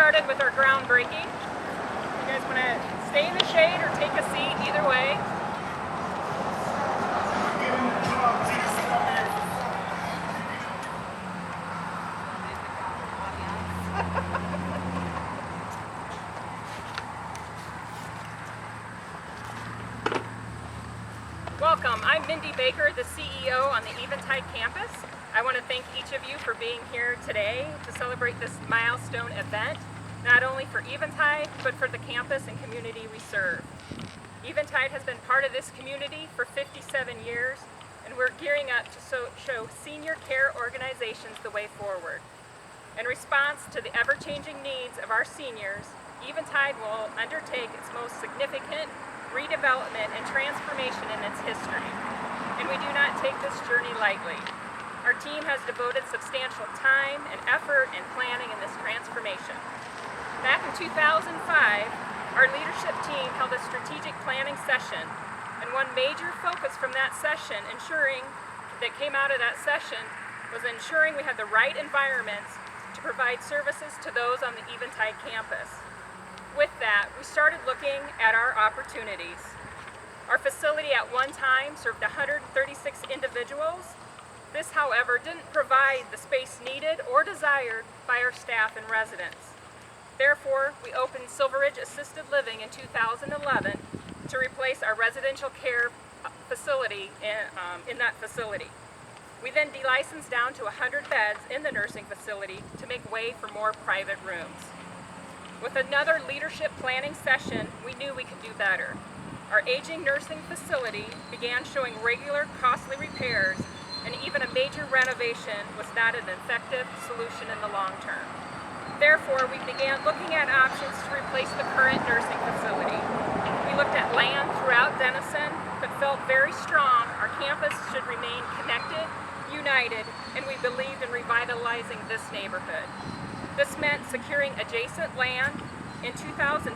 started with our groundbreaking. You guys want to stay in the shade or take a seat, either way. Welcome, I'm Mindy Baker, the CEO on the Eventide Campus. I want to thank each of you for being here today to celebrate this milestone event, not only for Eventide, but for the campus and community we serve. Eventide has been part of this community for 57 years, and we're gearing up to show senior care organizations the way forward. In response to the ever-changing needs of our seniors, Eventide will undertake its most significant redevelopment and transformation in its history, and we do not take this journey lightly. Our team has devoted substantial time and effort in planning in this transformation. Back in 2005, our leadership team held a strategic planning session, and one major focus from that session that came out of that session was ensuring we had the right environments to provide services to those on the Eventide campus. With that, we started looking at our opportunities. Our facility at one time served 136 individuals. This, however, didn't provide the space needed or desired by our staff and residents. Therefore, we opened Silver Ridge Assisted Living in 2011 to replace our residential care facility in that facility. We then delicensed down to 100 beds in the nursing facility to make way for more private rooms. With another leadership planning session, we knew we could do better. Our aging nursing facility began showing regular costly repairs, and even a major renovation was not an effective solution in the long term. Therefore, we began looking at options to replace the current nursing facility. We looked at land throughout Denison, but felt very strong our campus should remain connected, united, and we believed in revitalizing this neighborhood. This meant securing adjacent land. In 2015,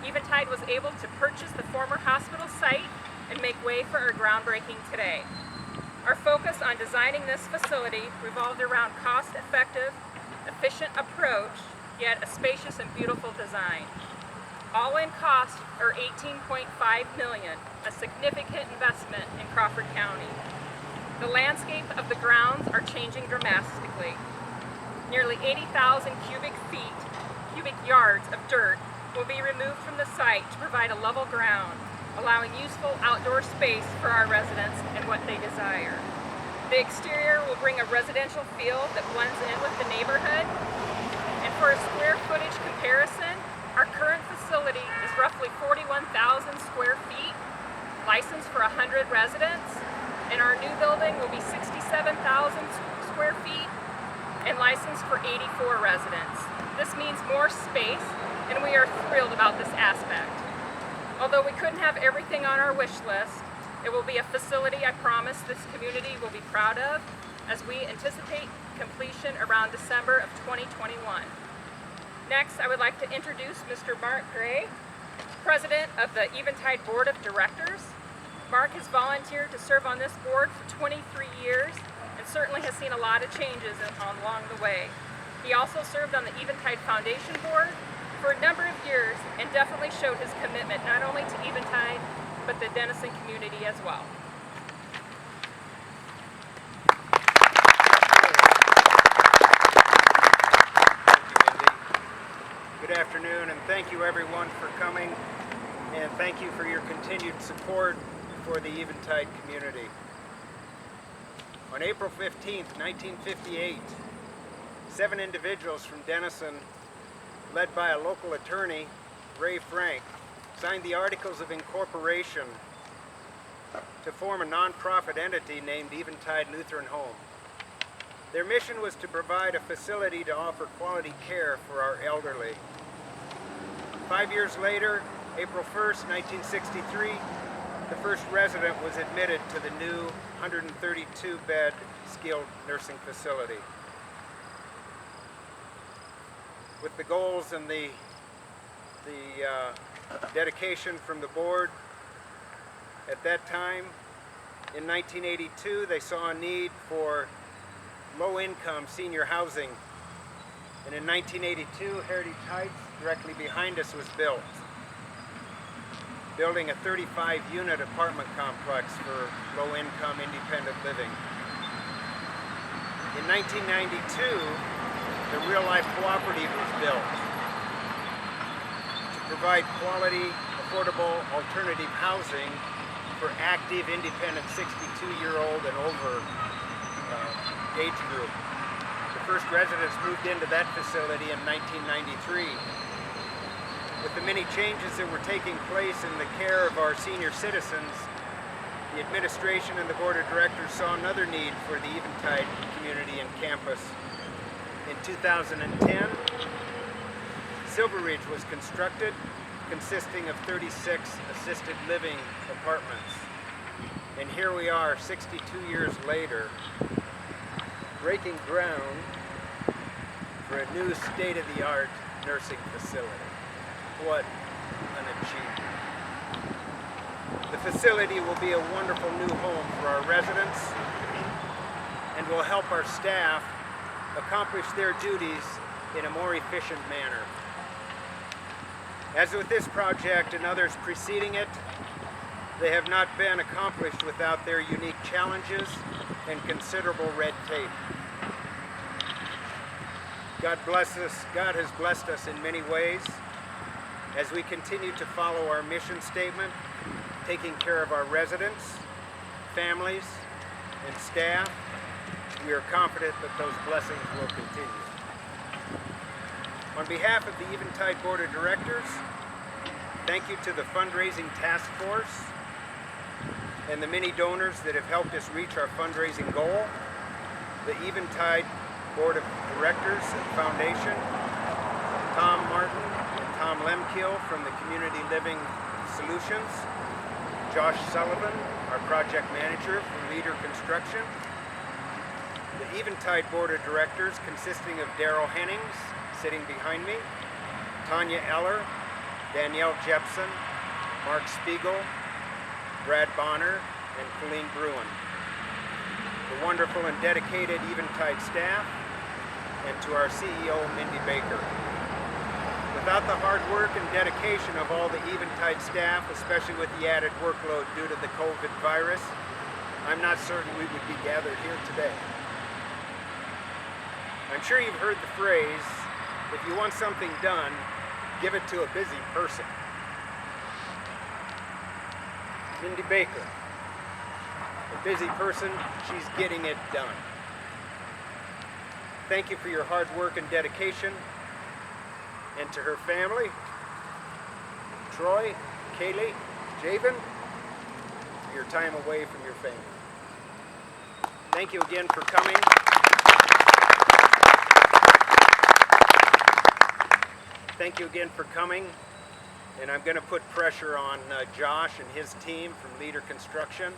Eventide was able to purchase the former hospital site and make way for our groundbreaking today. Our focus on designing this facility revolved around cost-effective, efficient approach, yet a spacious and beautiful design. All-in costs are $18.5 million, a significant investment in Crawford County. The landscape of the grounds are changing dramatically. Nearly 80,000 cubic yards of dirt will be removed from the site to provide a level ground, allowing useful outdoor space for our residents and what they desire. The exterior will bring a residential feel that blends in with the neighborhood. And for a square footage comparison, our current facility is roughly 41,000 square feet, licensed for 100 residents, and our new building will be 67,000 square feet and licensed for 84 residents. This means more space, and we are thrilled about this aspect. Although we couldn't have everything on our wish list, it will be a facility I promise this community will be proud of as we anticipate completion around December of 2021. Next, I would like to introduce Mr. Mark Gray, President of the Eventide Board of Directors. Mark has volunteered to serve on this board for 23 years and certainly has seen a lot of changes along the way. He also served on the Eventide Foundation Board for a number of years and definitely showed his commitment not only to Eventide, but the Denison community as well. Thank you, Mindy. Good afternoon, and thank you everyone for coming, and thank you for your continued support for the Eventide community. On April 15th, 1958, 7 individuals from Denison, led by a local attorney, Ray Frank, signed the Articles of Incorporation to form a nonprofit entity named Eventide Lutheran Home. Their mission was to provide a facility to offer quality care for our elderly. 5 years later, April 1st, 1963, the first resident was admitted to the new 132-bed skilled nursing facility. With the goals and the dedication from the board, at that time, in 1982, they saw a need for low-income senior housing And in 1982, Heritage Heights, directly behind us, was built, building a 35-unit apartment complex for low-income independent living. In 1992, the Real Life Cooperative was built to provide quality, affordable, alternative housing for active, independent 62-year-old and over age group. The first residents moved into that facility in 1993. With the many changes that were taking place in the care of our senior citizens, the administration and the board of directors saw another need for the Eventide community and campus. In 2010, Silver Ridge was constructed, consisting of 36 assisted living apartments. And here we are, 62 years later, breaking ground for a new state-of-the-art nursing facility. What an achievement. The facility will be a wonderful new home for our residents and will help our staff accomplish their duties in a more efficient manner. As with this project and others preceding it, they have not been accomplished without their unique challenges and considerable red tape. God has blessed us in many ways. As we continue to follow our mission statement, taking care of our residents, families, and staff, we are confident that those blessings will continue. On behalf of the Eventide Board of Directors, thank you to the fundraising task force and the many donors that have helped us reach our fundraising goal, the Eventide Board of Directors and Foundation, Tom Martin and Tom Lemkiel from the Community Living Solutions, Josh Sullivan, our project manager from Leader Construction, the Eventide Board of Directors consisting of Daryl Hennings, sitting behind me, Tanya Eller, Danielle Jepson, Mark Spiegel, Brad Bonner, and Colleen Bruin, the wonderful and dedicated Eventide staff, and to our CEO, Mindy Baker. Without the hard work and dedication of all the Eventide staff, especially with the added workload due to the COVID virus, I'm not certain we would be gathered here today. I'm sure you've heard the phrase, if you want something done, give it to a busy person. Mindy Baker, a busy person, she's getting it done. Thank you for your hard work and dedication. And to her family, Troy, Kaylee, Javen, for your time away from your family. Thank you again for coming. Thank you again for coming. And I'm going to put pressure on Josh and his team from Leader Construction.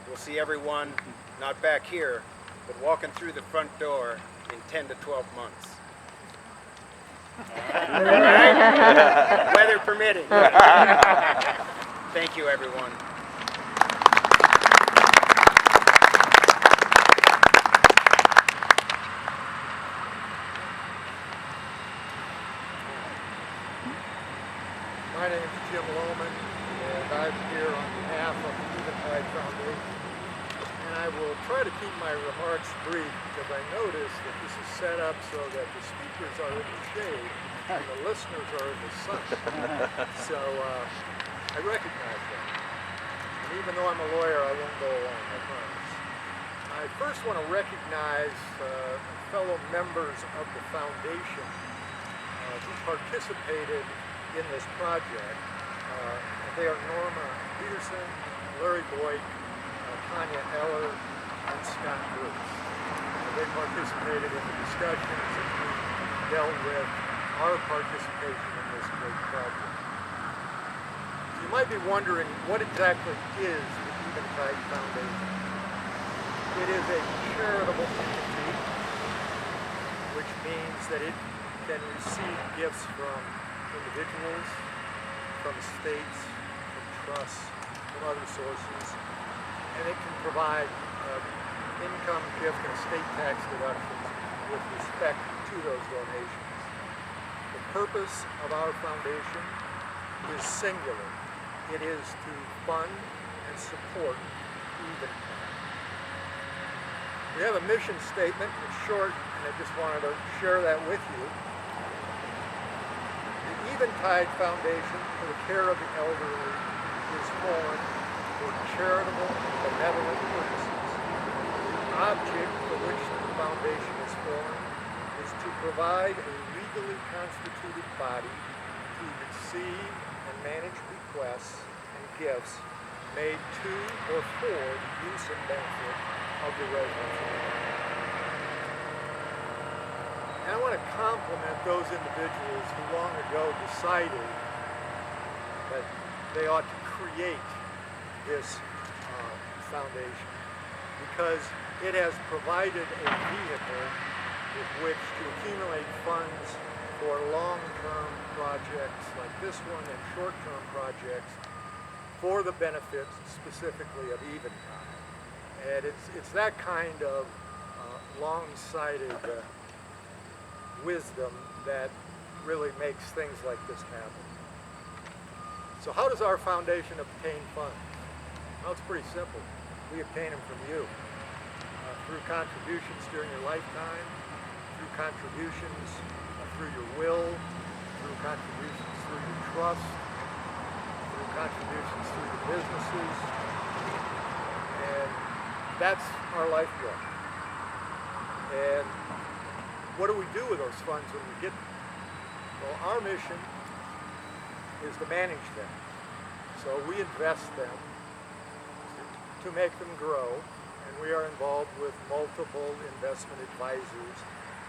We'll see everyone, not back here, but walking through the front door in 10 to 12 months. All right? Weather permitting. Thank you, everyone. My name is Jim Lohman, and I'm here on behalf of the Eventide Foundation. And I will try to keep my remarks brief because I notice that this is set up so that the speakers are in the shade and the listeners are in the sun. So I recognize that. And even though I'm a lawyer, I won't go along, I promise. I first want to recognize fellow members of the foundation who participated in this project. They are Norma Peterson, Larry Boyd, Tanya Eller, and Scott Bruce. They participated in the discussions as we dealt with our participation in this great project. You might be wondering, what exactly is the Eventide Foundation? It is a charitable entity, which means that it can receive gifts from individuals, from states, from trusts, from other sources, and it can provide income, gift, and state tax deductions with respect to those donations. The purpose of our foundation is singular. It is to fund and support Eventide. We have a mission statement. It's short, and I just wanted to share that with you. The Eventide Foundation for the Care of the Elderly is formed for charitable and benevolent purposes. The object for which the foundation is formed is to provide a legally constituted body to receive and manage bequests and gifts made to or for the use and benefit of the residents. And I want to compliment those individuals who long ago decided that they ought to create this foundation, because it has provided a vehicle with which to accumulate funds for long-term projects like this one and short-term projects for the benefits specifically of Eventide. And it's that kind of long-sighted wisdom that really makes things like this happen. So how does our foundation obtain funds? Well, it's pretty simple. We obtain them from you through contributions during your lifetime, through contributions through your will, through contributions through your trust, through contributions through your businesses, and that's our lifeblood. And what do we do with those funds when we get them? Well, our mission is to manage them. So we invest them to make them grow, and we are involved with multiple investment advisors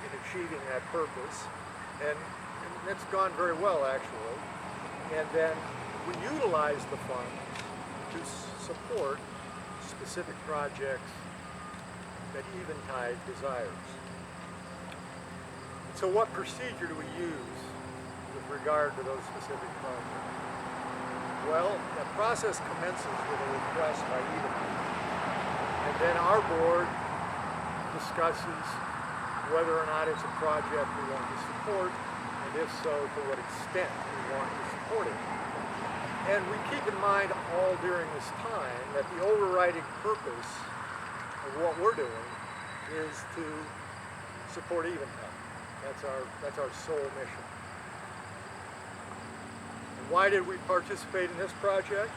in achieving that purpose. And it's gone very well, actually. And then we utilize the funds to support specific projects that Eventide desires. So what procedure do we use with regard to those specific projects? Well, the process commences with a request by Eventide. And then our board discusses whether or not it's a project we want to support, and if so, to what extent we want to support it. And we keep in mind all during this time that the overriding purpose of what we're doing is to support Eventide. That's our sole mission. And why did we participate in this project?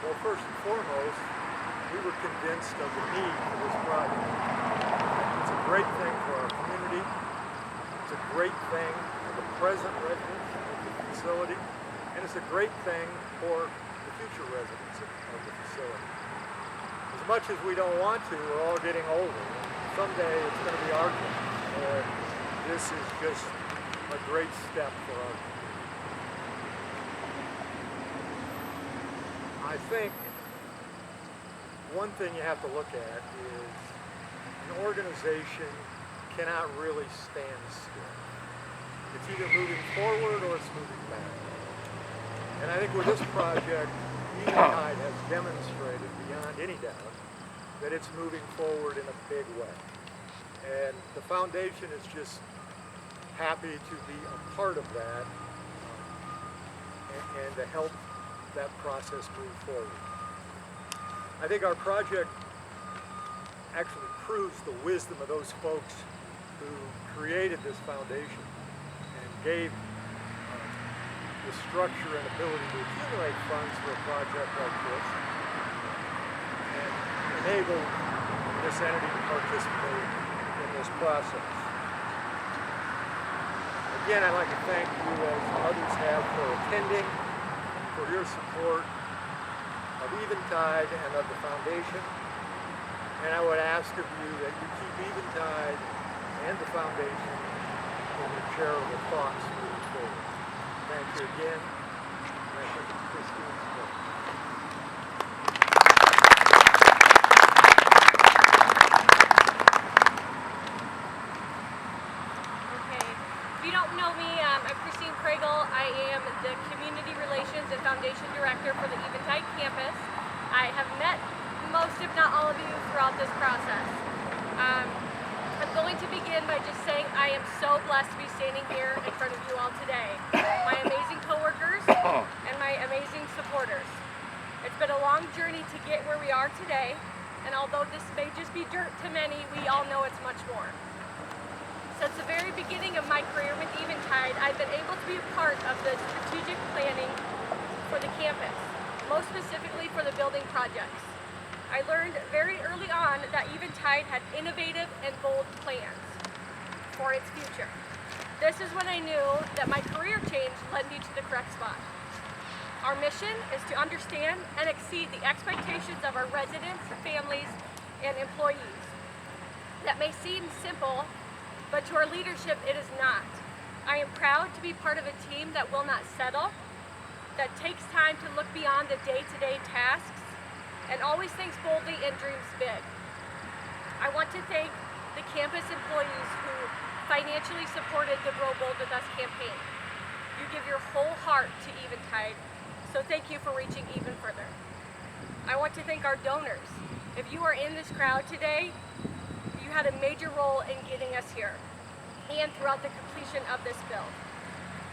Well, first and foremost, we were convinced of the need for this project. It's a great thing for our community. It's a great thing for the present residents of the facility, and it's a great thing for the future residents of the facility. As much as we don't want to, we're all getting older. Someday it's going to be our turn. And this is just a great step for our community. I think one thing you have to look at is an organization cannot really stand still. It's either moving forward or it's moving back. And I think with this project, Eventide has demonstrated beyond any doubt that it's moving forward in a big way. And the foundation is just happy to be a part of that and to help that process move forward. I think our project actually proves the wisdom of those folks who created this foundation and gave the structure and ability to accumulate funds for a project like this and enable this entity to participate in this process. Again, I'd like to thank you, as others have, for attending, for your support of Eventide and of the foundation. And I would ask of you that you keep Eventide and the foundation in your charitable thoughts moving forward. Thank you again. Thank you, Christine. If you don't know me, I'm Christine Kragel. I am the Community Relations and Foundation Director for the Eventide Campus. I have met most, if not all of you, throughout this process. I'd I'm going to begin by just saying I am so blessed to be standing here in front of you all today. My amazing coworkers and my amazing supporters. It's been a long journey to get where we are today, and although this may just be dirt to many, we all know it's much more. Since the very beginning of my career with Eventide, I've been able to be a part of the strategic planning for the campus, most specifically for the building projects. I learned very early on that Eventide had innovative and bold plans for its future. This is when I knew that my career change led me to the correct spot. Our mission is to understand and exceed the expectations of our residents, families, and employees. That may seem simple, but to our leadership it is not. I am proud to be part of a team that will not settle, that takes time to look beyond the day-to-day tasks, and always thinks boldly and dreams big. I want to thank the campus employees who financially supported the Grow Bold With Us campaign. You give your whole heart to Eventide, so thank you for reaching even further. I want to thank our donors. If you are in this crowd today, you had a major role in getting us here and throughout the completion of this build.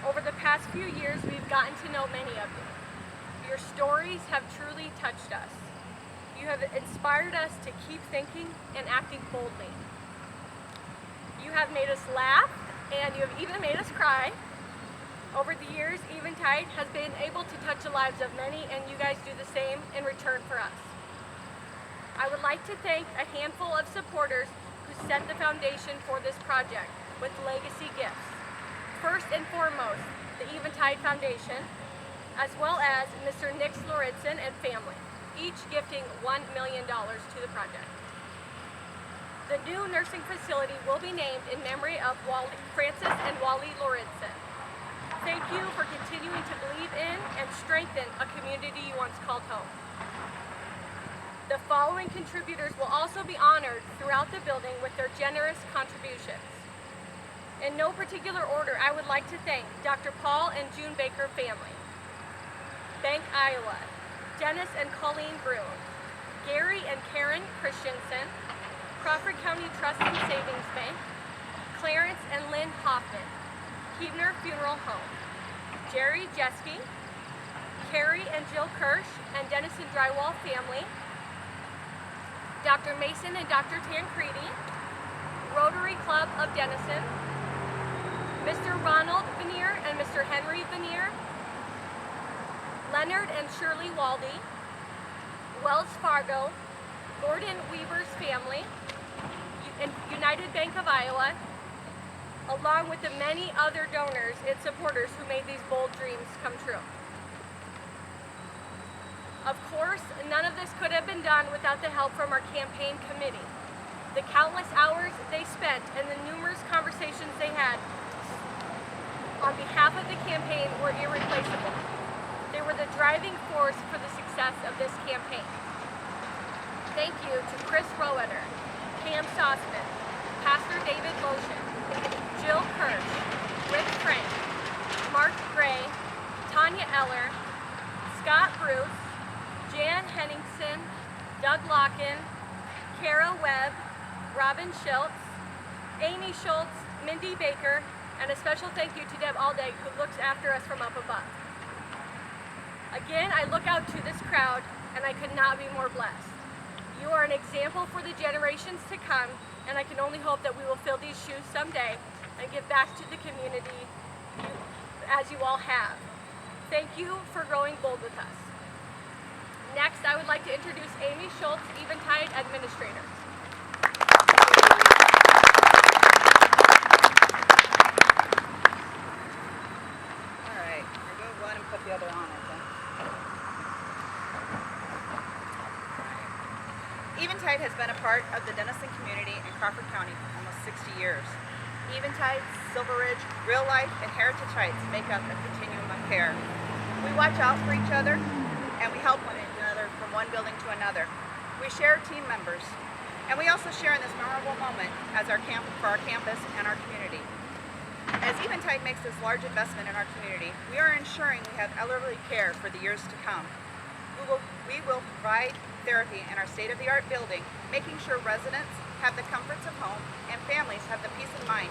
Over the past few years, we've gotten to know many of you. Your stories have truly touched us. You have inspired us to keep thinking and acting boldly. You have made us laugh, and you have even made us cry. Over the years, Eventide has been able to touch the lives of many, and you guys do the same in return for us. I would like to thank a handful of supporters who set the foundation for this project with legacy gifts. First and foremost, the Eventide Foundation, as well as Mr. Nick Sloritzen and family, each gifting $1 million to the project. The new nursing facility will be named in memory of Francis and Wally Loritzen. Thank you for continuing to believe in and strengthen a community you once called home. The following contributors will also be honored throughout the building with their generous contributions. In no particular order, I would like to thank Dr. Paul and June Baker family, Bank Iowa, Dennis and Colleen Bruin, Gary and Karen Christensen, Crawford County Trust and Savings Bank, Clarence and Lynn Hoffman, Keebner Funeral Home, Jerry Jeske, Carrie and Jill Kirsch and Dennison Drywall family, Dr. Mason and Dr. Tancredi, Rotary Club of Dennison, Mr. Ronald Veneer and Mr. Henry Veneer, Leonard and Shirley Waldy, Wells Fargo, Gordon Weaver's family, and United Bank of Iowa, along with the many other donors and supporters who made these bold dreams come true. Of course, none of this could have been done without the help from our campaign committee. The countless hours they spent and the numerous conversations they had on behalf of the campaign were irreplaceable. They were the driving force for the success of this campaign. Thank you to Chris Roeder, Pam Sossman, Pastor David Lotion, Jill Kirsch, Rick Frank, Mark Gray, Tanya Eller, Scott Bruce, Jan Henningsen, Doug Locken, Kara Webb, Robin Schultz, Amy Schultz, Mindy Baker, and a special thank you to Deb Aldag, who looks after us from up above. Again, I look out to this crowd, and I could not be more blessed. You are an example for the generations to come, and I can only hope that we will fill these shoes someday and give back to the community as you all have. Thank you for growing bold with us. Next, I would like to introduce Amy Schultz, Eventide Administrator. All right, we're going to go ahead and put the other on, I think. Eventide has been a part of the Dennison community in Crawford County for almost 60 years. Eventide, Silver Ridge, Real Life, and Heritage Heights make up a continuum of care. We watch out for each other, and we help one another from one building to another. We share team members, and we also share in this memorable moment as for our campus and our community. As Eventide makes this large investment in our community, we are ensuring we have elderly care for the years to come. We will provide therapy in our state-of-the-art building, making sure residents, have the comforts of home, and families have the peace of mind